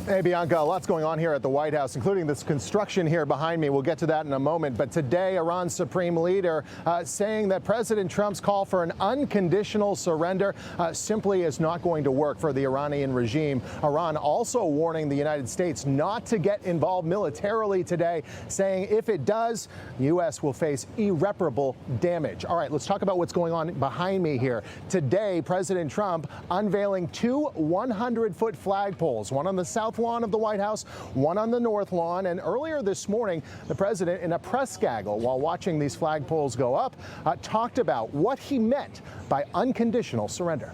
Hey, Bianca, lots going on here at the White House, including this construction here behind me. We'll get to that in a moment. But today, Iran's supreme leader saying that President Trump's call for an unconditional surrender simply is not going to work for the Iranian regime. Iran also warning the United States not to get involved militarily today, saying if it does, the U.S. will face irreparable damage. All right, let's talk about what's going on behind me here. Today, President Trump unveiling two 100-foot flagpoles, one on the south lawn of the White House, one on the north lawn. And earlier this morning, the president, in a press gaggle while watching these flagpoles go up, talked about what he meant by unconditional surrender.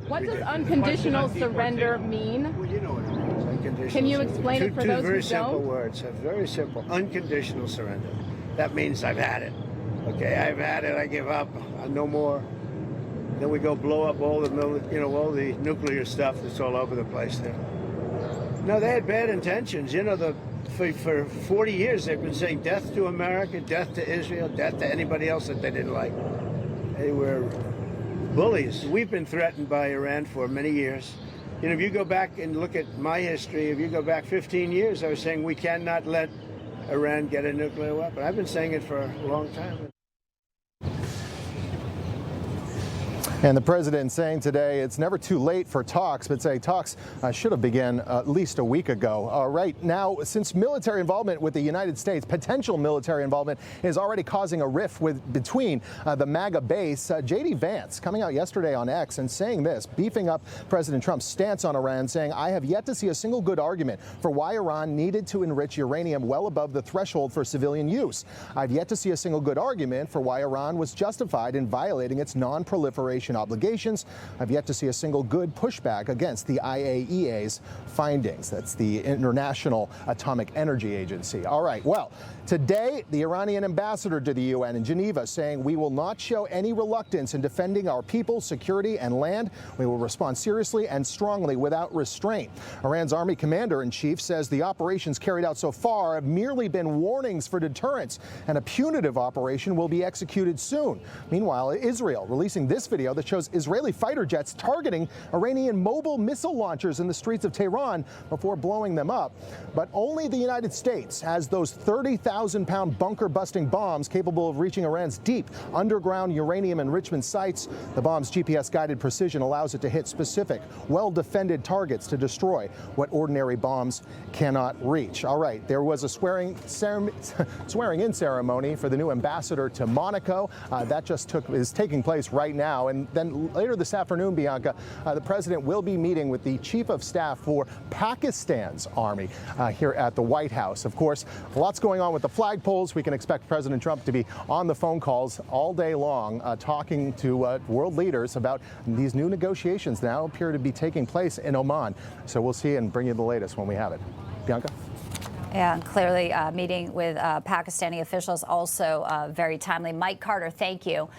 What does unconditional surrender mean? Well, you know what it means, unconditional. Can you explain it for those who don't? Two very simple words, very simple. Unconditional surrender. That means I've had it. Okay, I've had it. I give up. No more. Then we go blow up all the, all the nuclear stuff that's all over the place there. No, they had bad intentions. You know, for 40 years they've been saying death to America, death to Israel, death to anybody else that they didn't like. They were bullies. We've been threatened by Iran for many years. You know, if you go back and look at my history, if you go back 15 years, I was saying we cannot let Iran get a nuclear weapon. I've been saying it for a long time. And the president saying today it's never too late for talks, but saying talks should have begun at least a week ago. Right now, since military involvement with the United States, potential military involvement, is already causing a rift between the MAGA base. J.D. Vance coming out yesterday on X and saying this, beefing up President Trump's stance on Iran, saying, I have yet to see a single good argument for why Iran needed to enrich uranium well above the threshold for civilian use. I've yet to see a single good argument for why Iran was justified in violating its non-proliferation obligations. I've yet to see a single good pushback against the IAEA's findings. That's the International Atomic Energy Agency. All right, well, today, the Iranian ambassador to the UN in Geneva saying we will not show any reluctance in defending our people, security, and land. We will respond seriously and strongly without restraint. Iran's army commander-in-chief says the operations carried out so far have merely been warnings for deterrence, and a punitive operation will be executed soon. Meanwhile, Israel releasing this video that shows Israeli fighter jets targeting Iranian mobile missile launchers in the streets of Tehran before blowing them up. But only the United States has those 30,000-pound bunker-busting bombs capable of reaching Iran's deep underground uranium enrichment sites. The bomb's GPS-guided precision allows it to hit specific, well-defended targets to destroy what ordinary bombs cannot reach. All right, there was a swearing-in ceremony for the new ambassador to Monaco. That just is taking place right now. And then later this afternoon, Bianca, the president will be meeting with the chief of staff for Pakistan's army here at the White House. Of course, lots going on with the flagpoles. We can expect President Trump to be on the phone calls all day long, talking to world leaders about these new negotiations now appear to be taking place in Oman. So we'll see and bring you the latest when we have it. Bianca? Yeah, clearly meeting with Pakistani officials also very timely. Mike Carter, thank you.